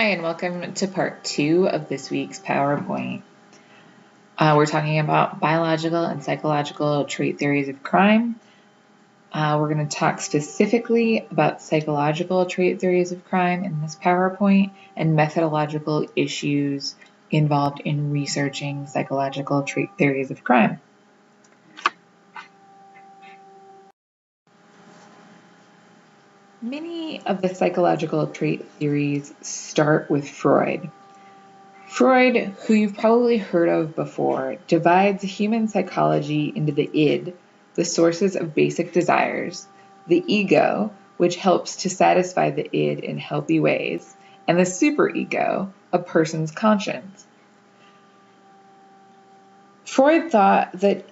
Hi, and welcome to part 2 of this week's PowerPoint. We're talking about biological and psychological trait theories of crime. We're going to talk specifically about psychological trait theories of crime in this PowerPoint and methodological issues involved in researching psychological trait theories of crime. Many of the psychological trait theories start with Freud. Freud, who you've probably heard of before, divides human psychology into the id, the sources of basic desires, the ego, which helps to satisfy the id in healthy ways, and the superego, a person's conscience. Freud thought that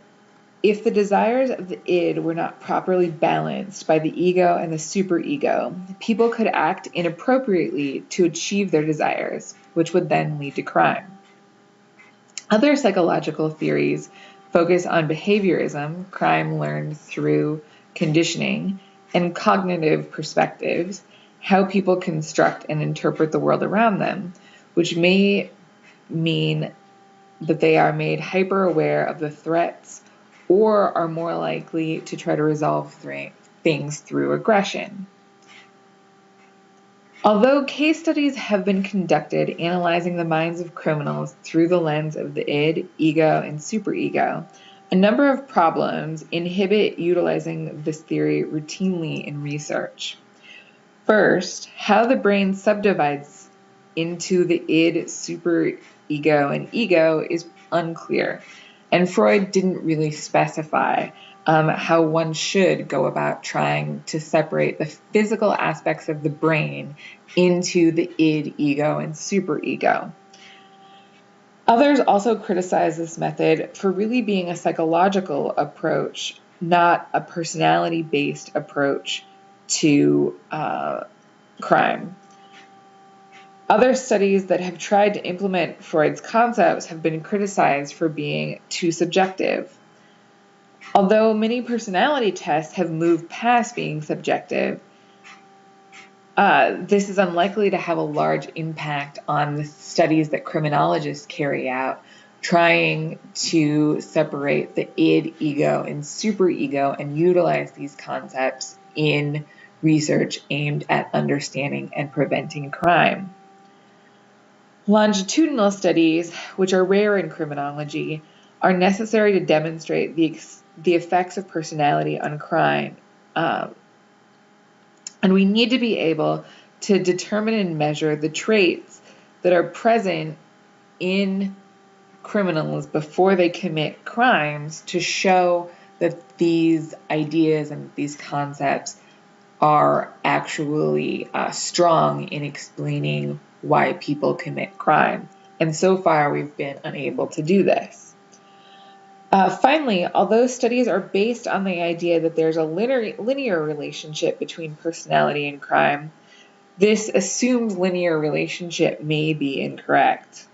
if the desires of the id were not properly balanced by the ego and the superego, people could act inappropriately to achieve their desires, which would then lead to crime. Other psychological theories focus on behaviorism, crime learned through conditioning, and cognitive perspectives, how people construct and interpret the world around them, which may mean that they are made hyper aware of the threats or are more likely to try to resolve things through aggression. Although case studies have been conducted analyzing the minds of criminals through the lens of the id, ego, and superego, a number of problems inhibit utilizing this theory routinely in research. First, how the brain subdivides into the id, superego, and ego is unclear, and Freud didn't really specify how one should go about trying to separate the physical aspects of the brain into the id, ego, and superego. Others also criticize this method for really being a psychological approach, not a personality-based approach to crime. Other studies that have tried to implement Freud's concepts have been criticized for being too subjective. Although many personality tests have moved past being subjective, this is unlikely to have a large impact on the studies that criminologists carry out, trying to separate the id, ego, and superego and utilize these concepts in research aimed at understanding and preventing crime. Longitudinal studies, which are rare in criminology, are necessary to demonstrate the effects of personality on crime. And we need to be able to determine and measure the traits that are present in criminals before they commit crimes to show that these ideas and these concepts are actually strong in explaining why people commit crime. And so far, we've been unable to do this. Finally, although studies are based on the idea that there's a linear relationship between personality and crime, this assumed linear relationship may be incorrect.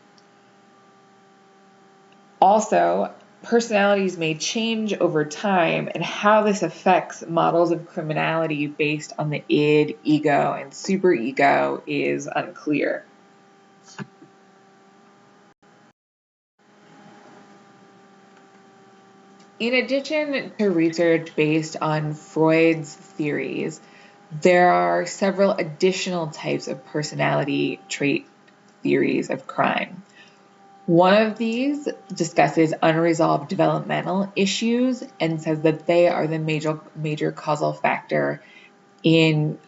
Also, personalities may change over time, and how this affects models of criminality based on the id, ego, and superego is unclear. In addition to research based on Freud's theories, there are several additional types of personality trait theories of crime. One of these discusses unresolved developmental issues and says that they are the major causal factor in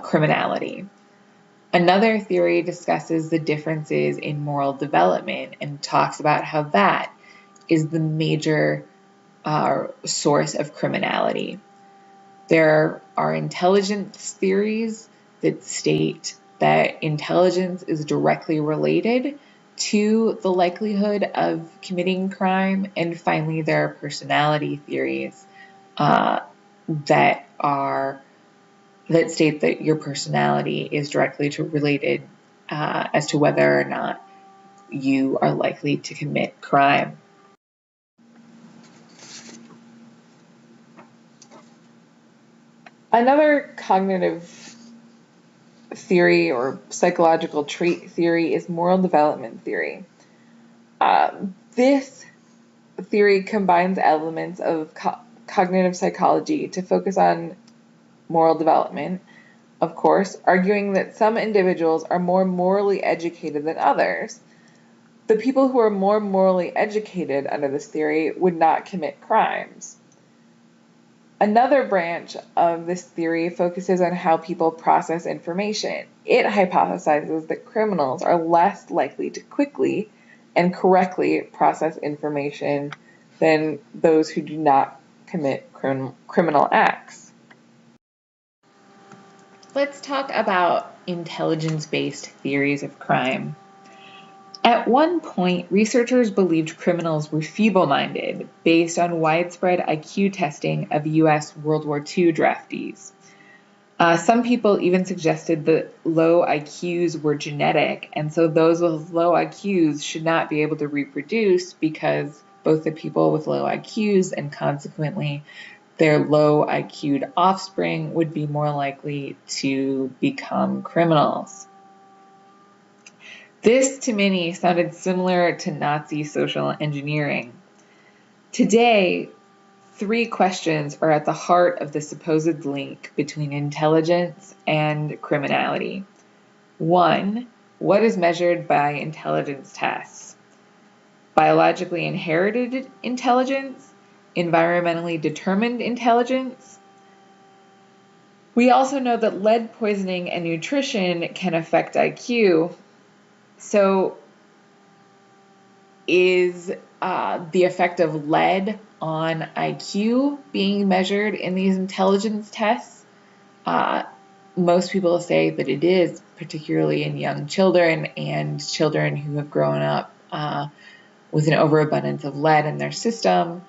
criminality. Another theory discusses the differences in moral development and talks about how that is the major source of criminality. There are intelligence theories that state that intelligence is directly related to the likelihood of committing crime. And finally, there are personality theories that state that your personality is directly related as to whether or not you are likely to commit crime. Another cognitive theory or psychological trait theory is moral development theory. This theory combines elements of cognitive psychology to focus on moral development, of course, arguing that some individuals are more morally educated than others. The people who are more morally educated under this theory would not commit crimes. Another branch of this theory focuses on how people process information. It hypothesizes that criminals are less likely to quickly and correctly process information than those who do not commit criminal acts. Let's talk about intelligence-based theories of crime. At one point, researchers believed criminals were feeble-minded based on widespread IQ testing of U.S. World War II draftees. Some people even suggested that low IQs were genetic, and so those with low IQs should not be able to reproduce because both the people with low IQs and consequently their low IQ'd offspring would be more likely to become criminals. This, to many, sounded similar to Nazi social engineering. Today, 3 questions are at the heart of the supposed link between intelligence and criminality. 1, what is measured by intelligence tests? Biologically inherited intelligence? Environmentally determined intelligence? We also know that lead poisoning and nutrition can affect IQ. So is the effect of lead on IQ being measured in these intelligence tests? Most people say that it is, particularly in young children and children who have grown up with an overabundance of lead in their system.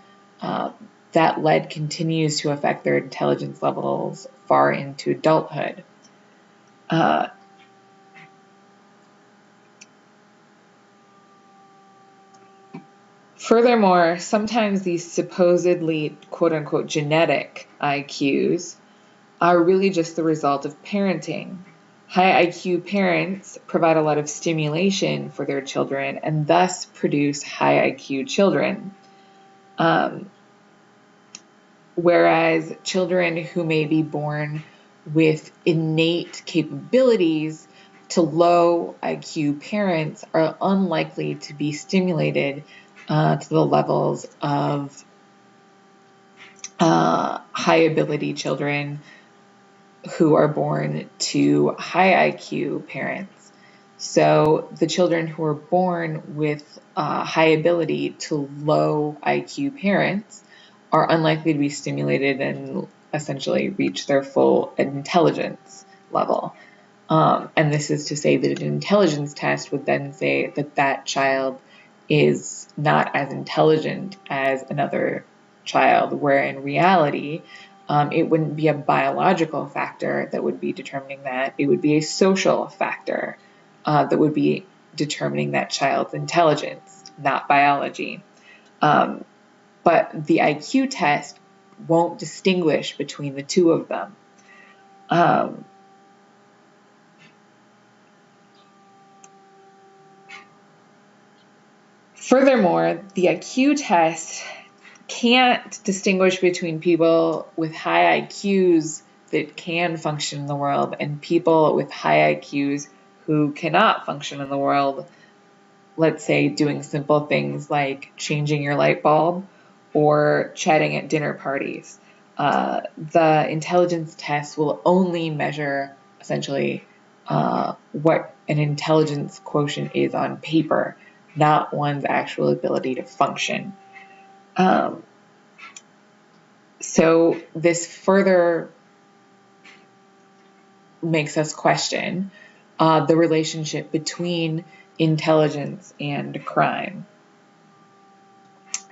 That lead continues to affect their intelligence levels far into adulthood. Furthermore, sometimes these supposedly quote-unquote genetic IQs are really just the result of parenting. High IQ parents provide a lot of stimulation for their children and thus produce high IQ children. Whereas children who may be born with innate capabilities to low IQ parents are unlikely to be stimulated to the levels of high ability children who are born to high IQ parents. So the children who are born with high ability to low IQ parents are unlikely to be stimulated and essentially reach their full intelligence level. And this is to say that an intelligence test would then say that that child is not as intelligent as another child, where in reality, it wouldn't be a biological factor that would be determining that. It would be a social factor that would be determining that child's intelligence, not biology. But the IQ test won't distinguish between the two of them. Furthermore, the IQ test can't distinguish between people with high IQs that can function in the world and people with high IQs who cannot function in the world. Let's say doing simple things like changing your light bulb or chatting at dinner parties. The intelligence test will only measure essentially what an intelligence quotient is on paper, not one's actual ability to function. So this further makes us question the relationship between intelligence and crime.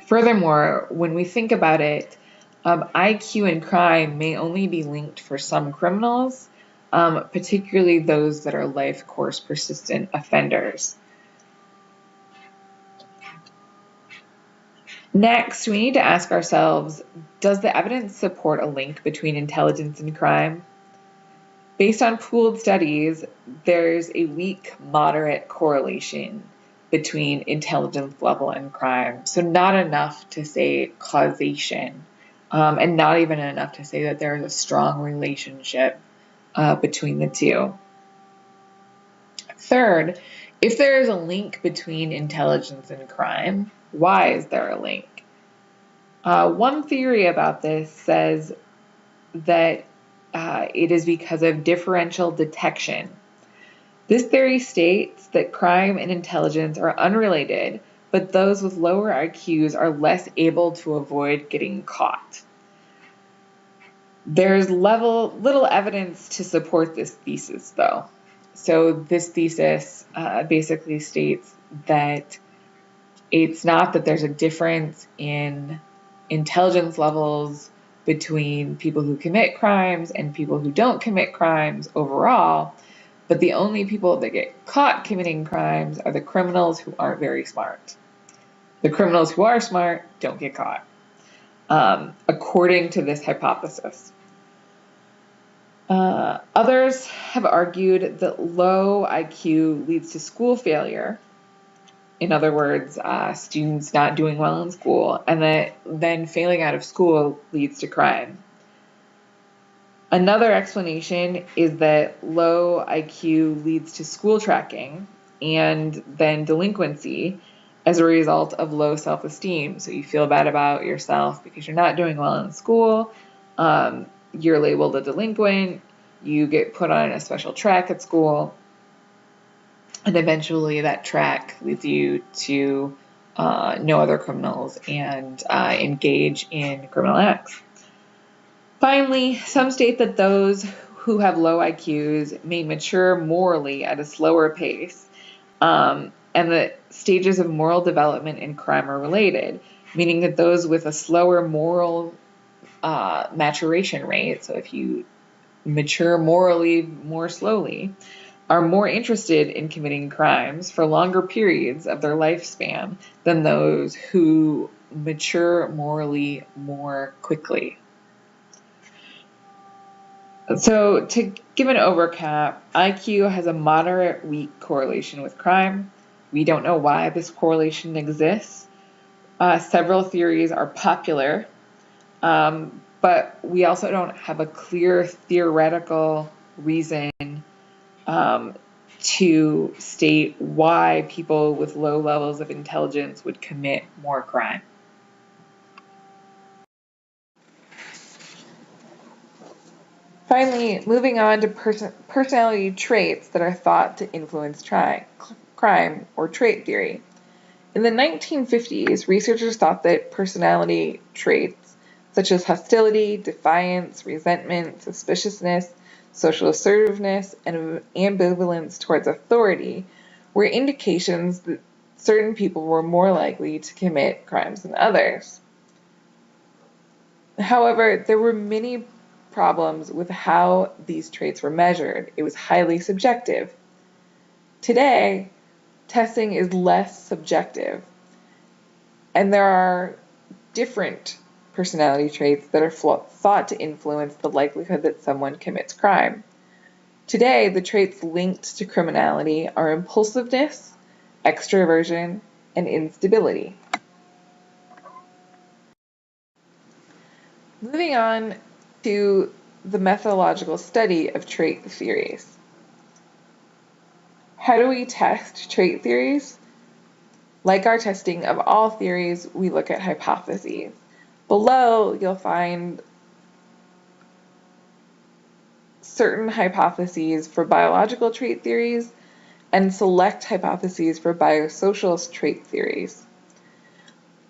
Furthermore, when we think about it, IQ and crime may only be linked for some criminals, particularly those that are life course persistent offenders. Next, we need to ask ourselves, does the evidence support a link between intelligence and crime? Based on pooled studies, there's a weak, moderate correlation between intelligence level and crime. So not enough to say causation, and not even enough to say that there is a strong relationship between the two. Third, if there is a link between intelligence and crime, why is there a link? One theory about this says that it is because of differential detection. This theory states that crime and intelligence are unrelated, but those with lower IQs are less able to avoid getting caught. There's little evidence to support this thesis, though. So this thesis basically states that it's not that there's a difference in intelligence levels between people who commit crimes and people who don't commit crimes overall, but the only people that get caught committing crimes are the criminals who aren't very smart. The criminals who are smart don't get caught, according to this hypothesis. Others have argued that low IQ leads to school failure. In other words, students not doing well in school, and that then failing out of school leads to crime. Another explanation is that low IQ leads to school tracking and then delinquency as a result of low self-esteem. So you feel bad about yourself because you're not doing well in school. You're labeled a delinquent. You get put on a special track at school. And eventually that track leads you to know other criminals and engage in criminal acts. Finally, some state that those who have low IQs may mature morally at a slower pace, and that stages of moral development and crime are related, meaning that those with a slower moral maturation rate, so if you mature morally more slowly, are more interested in committing crimes for longer periods of their lifespan than those who mature morally more quickly. So to give an overcap, IQ has a moderate weak correlation with crime. We don't know why this correlation exists. Several theories are popular, but we also don't have a clear theoretical reason to state why people with low levels of intelligence would commit more crime. Finally, moving on to personality traits that are thought to influence crime, or trait theory. In the 1950s, researchers thought that personality traits such as hostility, defiance, resentment, suspiciousness, social assertiveness, and ambivalence towards authority were indications that certain people were more likely to commit crimes than others. However, there were many problems with how these traits were measured. It was highly subjective. Today, testing is less subjective, and there are different personality traits that are thought to influence the likelihood that someone commits crime. Today, the traits linked to criminality are impulsiveness, extroversion, and instability. Moving on to the methodological study of trait theories. How do we test trait theories? Like our testing of all theories, we look at hypotheses. Below, you'll find certain hypotheses for biological trait theories and select hypotheses for biosocial trait theories.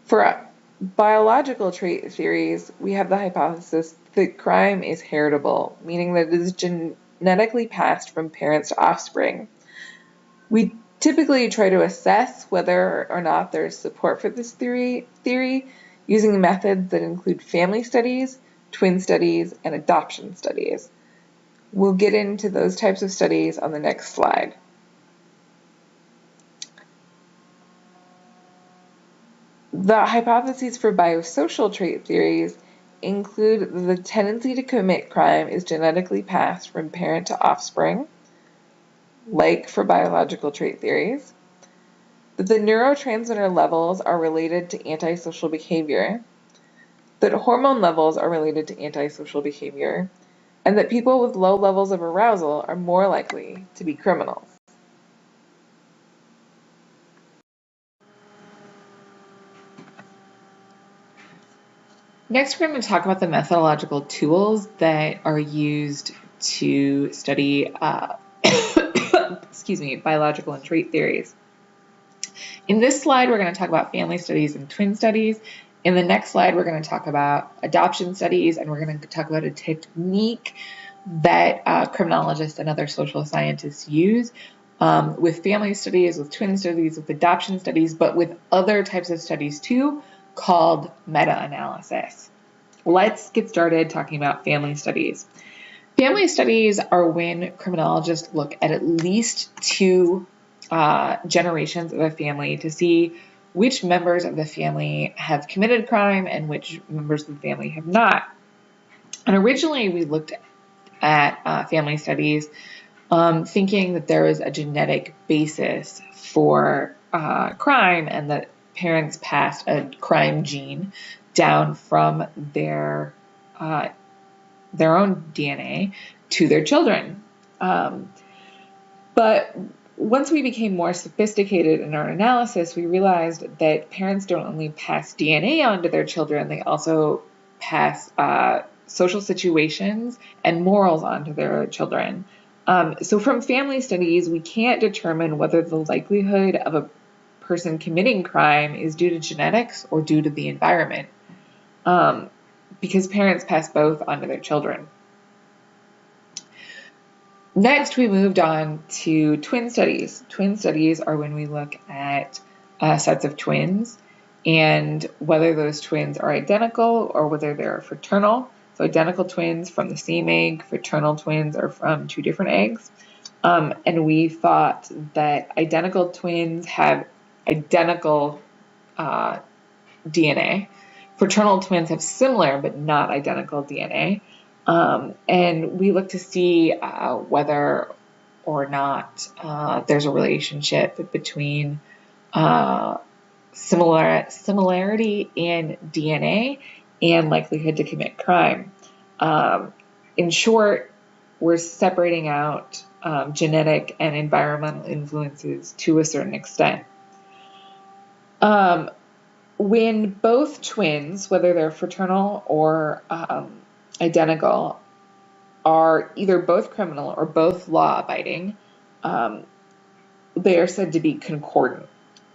For biological trait theories, we have the hypothesis that crime is heritable, meaning that it is genetically passed from parents to offspring. We typically try to assess whether or not there is support for this theory using methods that include family studies, twin studies, and adoption studies. We'll get into those types of studies on the next slide. The hypotheses for biosocial trait theories include the tendency to commit crime is genetically passed from parent to offspring, like for biological trait theories, that the neurotransmitter levels are related to antisocial behavior, that hormone levels are related to antisocial behavior, and that people with low levels of arousal are more likely to be criminals. Next, we're going to talk about the methodological tools that are used to study biological and trait theories. In this slide, we're going to talk about family studies and twin studies. In the next slide, we're going to talk about adoption studies, and we're going to talk about a technique that criminologists and other social scientists use with family studies, with twin studies, with adoption studies, but with other types of studies too, called meta-analysis. Let's get started talking about family studies. Family studies are when criminologists look at least two generations of a family to see which members of the family have committed crime and which members of the family have not. And originally we looked at family studies thinking that there was a genetic basis for crime and that parents passed a crime gene down from their own DNA to their children. But once we became more sophisticated in our analysis, we realized that parents don't only pass DNA on to their children, they also pass social situations and morals onto their children. So from family studies, we can't determine whether the likelihood of a person committing crime is due to genetics or due to the environment, because parents pass both onto their children. Next, we moved on to twin studies. Twin studies are when we look at sets of twins and whether those twins are identical or whether they're fraternal. So identical twins from the same egg, fraternal twins are from two different eggs. And we thought that identical twins have identical DNA. Fraternal twins have similar but not identical DNA. And we look to see whether or not there's a relationship between similarity in DNA and likelihood to commit crime. In short, we're separating out genetic and environmental influences to a certain extent. When both twins, whether they're fraternal or identical, are either both criminal or both law-abiding, they are said to be concordant.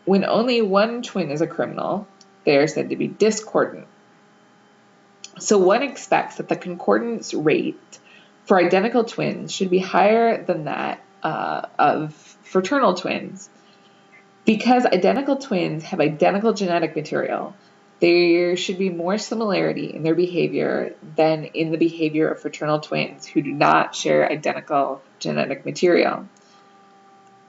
When only one twin is a criminal, they are said to be discordant. So one expects that the concordance rate for identical twins should be higher than that of fraternal twins. Because identical twins have identical genetic material, there should be more similarity in their behavior than in the behavior of fraternal twins who do not share identical genetic material.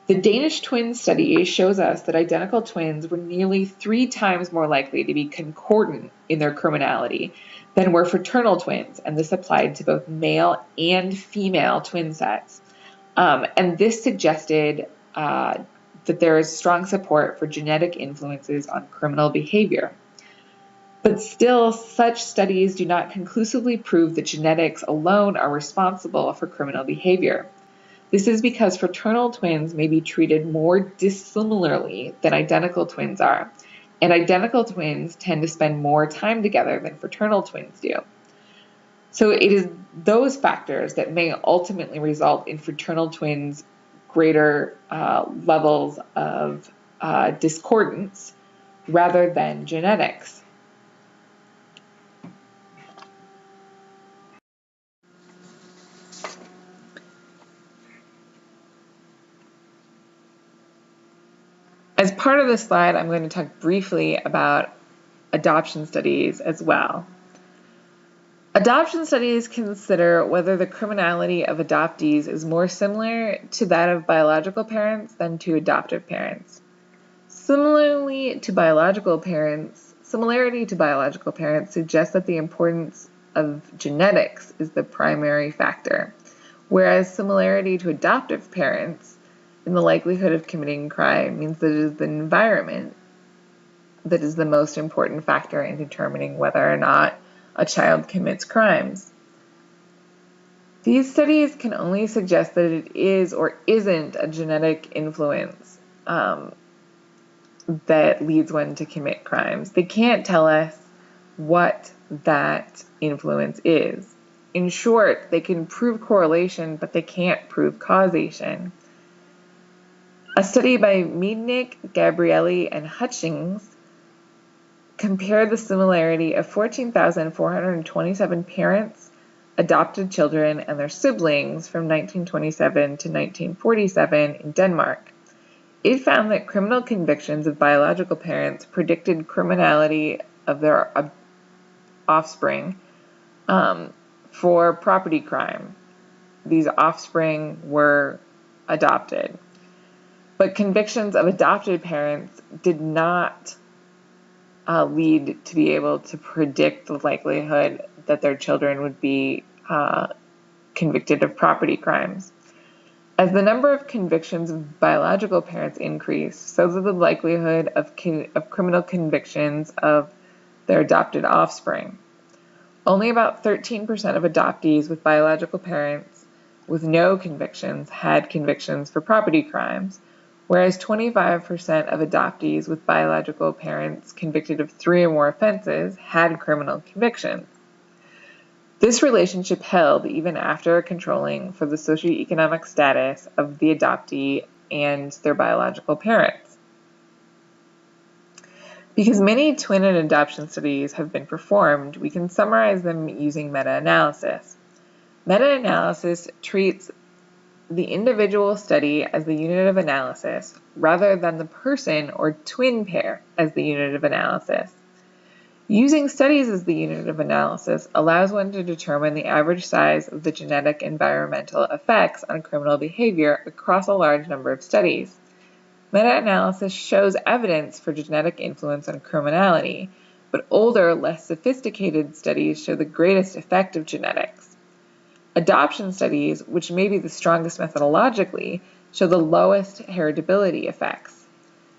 The Danish twin study shows us that identical twins were nearly 3 times more likely to be concordant in their criminality than were fraternal twins, and this applied to both male and female twin sets. And this suggested that there is strong support for genetic influences on criminal behavior. But still, such studies do not conclusively prove that genetics alone are responsible for criminal behavior. This is because fraternal twins may be treated more dissimilarly than identical twins are, and identical twins tend to spend more time together than fraternal twins do. So it is those factors that may ultimately result in fraternal twins' greater levels of discordance rather than genetics. As part of this slide, I'm going to talk briefly about adoption studies as well. Adoption studies consider whether the criminality of adoptees is more similar to that of biological parents than to adoptive parents. Similarly to biological parents, similarity to biological parents suggests that the importance of genetics is the primary factor, whereas similarity to adoptive parents in the likelihood of committing crime means that it is the environment that is the most important factor in determining whether or not a child commits crimes. These studies can only suggest that it is or isn't a genetic influence that leads one to commit crimes. They can't tell us what that influence is. In short, they can prove correlation, but they can't prove causation. A study by Miednick, Gabrielli, and Hutchings compared the similarity of 14,427 parents, adopted children, and their siblings from 1927 to 1947 in Denmark. It found that criminal convictions of biological parents predicted criminality of their offspring for property crime. These offspring were adopted. But convictions of adopted parents did not lead to be able to predict the likelihood that their children would be convicted of property crimes. As the number of convictions of biological parents increased, so did the likelihood of criminal convictions of their adopted offspring. Only about 13% of adoptees with biological parents with no convictions had convictions for property crimes, whereas 25% of adoptees with biological parents convicted of 3 or more offenses had criminal convictions. This relationship held even after controlling for the socioeconomic status of the adoptee and their biological parents. Because many twin and adoption studies have been performed, we can summarize them using meta-analysis. Meta-analysis treats the individual study as the unit of analysis, rather than the person or twin pair as the unit of analysis. Using studies as the unit of analysis allows one to determine the average size of the genetic environmental effects on criminal behavior across a large number of studies. Meta-analysis shows evidence for genetic influence on criminality, but older, less sophisticated studies show the greatest effect of genetics. Adoption studies, which may be the strongest methodologically, show the lowest heritability effects.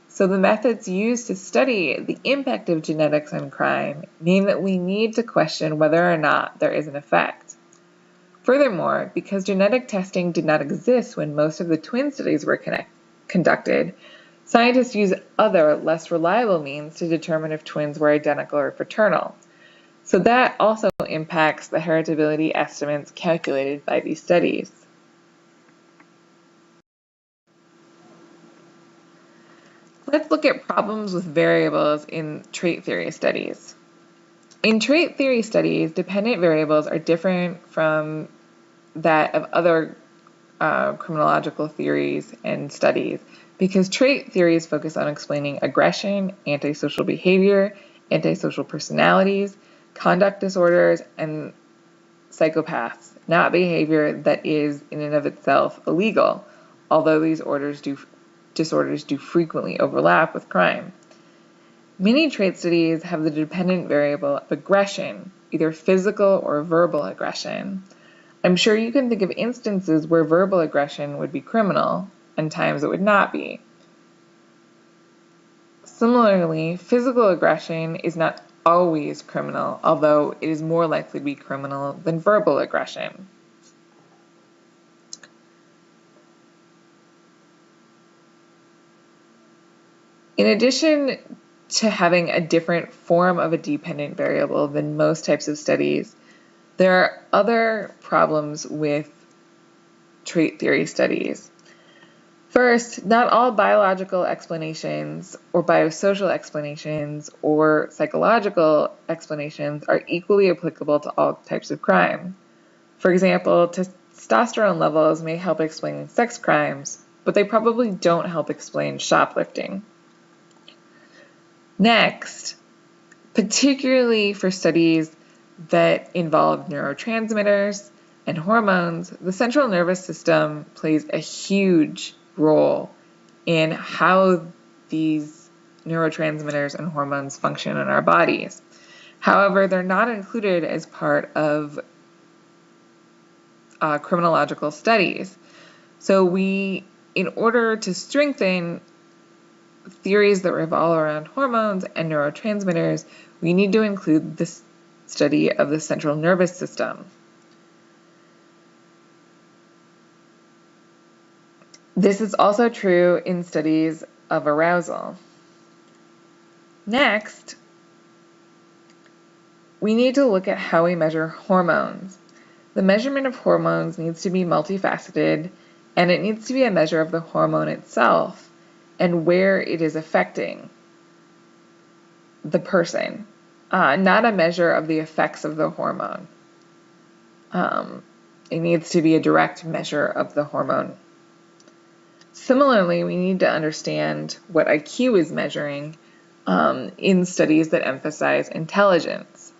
So the methods used to study the impact of genetics on crime mean that we need to question whether or not there is an effect. Furthermore, because genetic testing did not exist when most of the twin studies were conducted, scientists use other, less reliable means to determine if twins were identical or fraternal. So that also impacts the heritability estimates calculated by these studies. Let's look at problems with variables in trait theory studies. In trait theory studies, dependent variables are different from that of other criminological theories and studies because trait theories focus on explaining aggression, antisocial behavior, antisocial personalities, conduct disorders, and psychopaths, not behavior that is in and of itself illegal, although these disorders do frequently overlap with crime. Many trait studies have the dependent variable of aggression, either physical or verbal aggression. I'm sure you can think of instances where verbal aggression would be criminal, and times it would not be. Similarly, physical aggression is not always criminal, although it is more likely to be criminal than verbal aggression. In addition to having a different form of a dependent variable than most types of studies, there are other problems with trait theory studies. First, not all biological explanations or biosocial explanations or psychological explanations are equally applicable to all types of crime. For example, testosterone levels may help explain sex crimes, but they probably don't help explain shoplifting. Next, particularly for studies that involve neurotransmitters and hormones, the central nervous system plays a huge role in how these neurotransmitters and hormones function in our bodies. However, they're not included as part of criminological studies. So in order to strengthen theories that revolve around hormones and neurotransmitters, we need to include the study of the central nervous system. This is also true in studies of arousal. Next, we need to look at how we measure hormones. The measurement of hormones needs to be multifaceted, and it needs to be a measure of the hormone itself and where it is affecting the person, not a measure of the effects of the hormone. It needs to be a direct measure of the hormone. Similarly, we need to understand what IQ is measuring in studies that emphasize intelligence.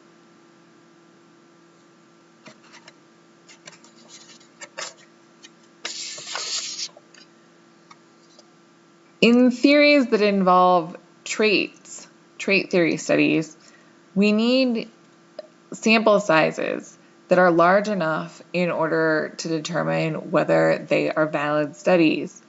In theories that involve trait theory studies, we need sample sizes that are large enough in order to determine whether they are valid studies.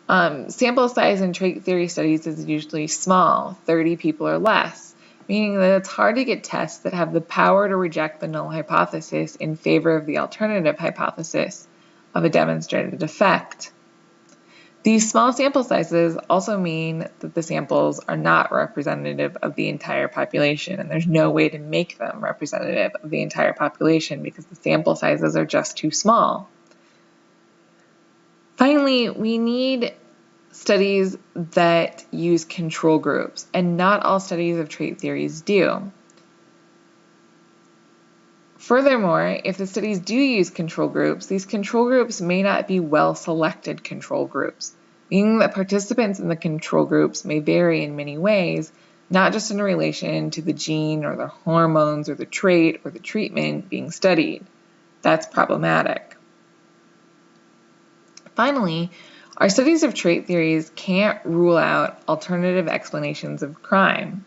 Sample size in trait theory studies is usually small, 30 people or less, meaning that it's hard to get tests that have the power to reject the null hypothesis in favor of the alternative hypothesis of a demonstrated effect. These small sample sizes also mean that the samples are not representative of the entire population, and there's no way to make them representative of the entire population because the sample sizes are just too small. Finally, we need studies that use control groups, and not all studies of trait theories do. Furthermore, if the studies do use control groups, these control groups may not be well-selected control groups, meaning that participants in the control groups may vary in many ways, not just in relation to the gene or the hormones or the trait or the treatment being studied. That's problematic. Finally, our studies of trait theories can't rule out alternative explanations of crime,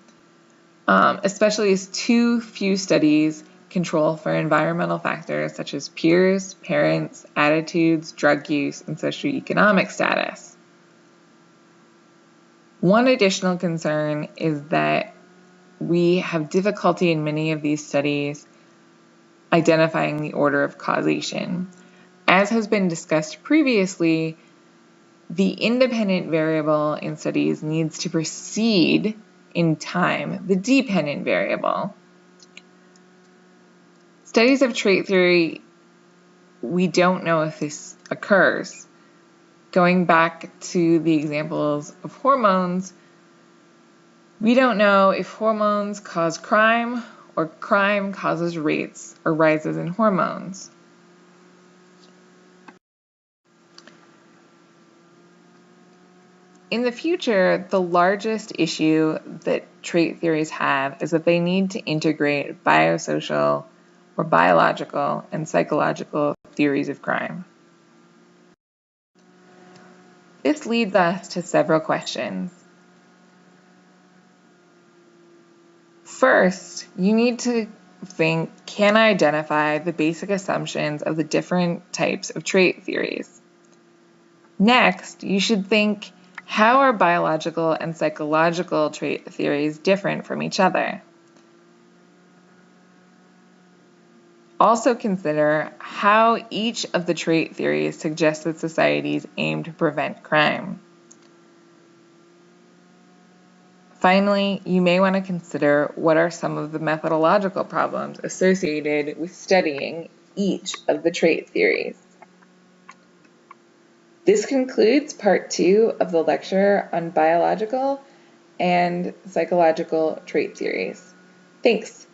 especially as too few studies control for environmental factors such as peers, parents, attitudes, drug use, and socioeconomic status. One additional concern is that we have difficulty in many of these studies identifying the order of causation. As has been discussed previously, the independent variable in studies needs to precede in time the dependent variable. Studies of trait theory, we don't know if this occurs. Going back to the examples of hormones, we don't know if hormones cause crime or crime causes rates or rises in hormones. In the future, the largest issue that trait theories have is that they need to integrate biosocial or biological and psychological theories of crime. This leads us to several questions. First, you need to think, can I identify the basic assumptions of the different types of trait theories? Next, you should think, how are biological and psychological trait theories different from each other? Also consider how each of the trait theories suggests that societies aim to prevent crime. Finally, you may want to consider what are some of the methodological problems associated with studying each of the trait theories. This concludes part 2 of the lecture on biological and psychological trait theories. Thanks.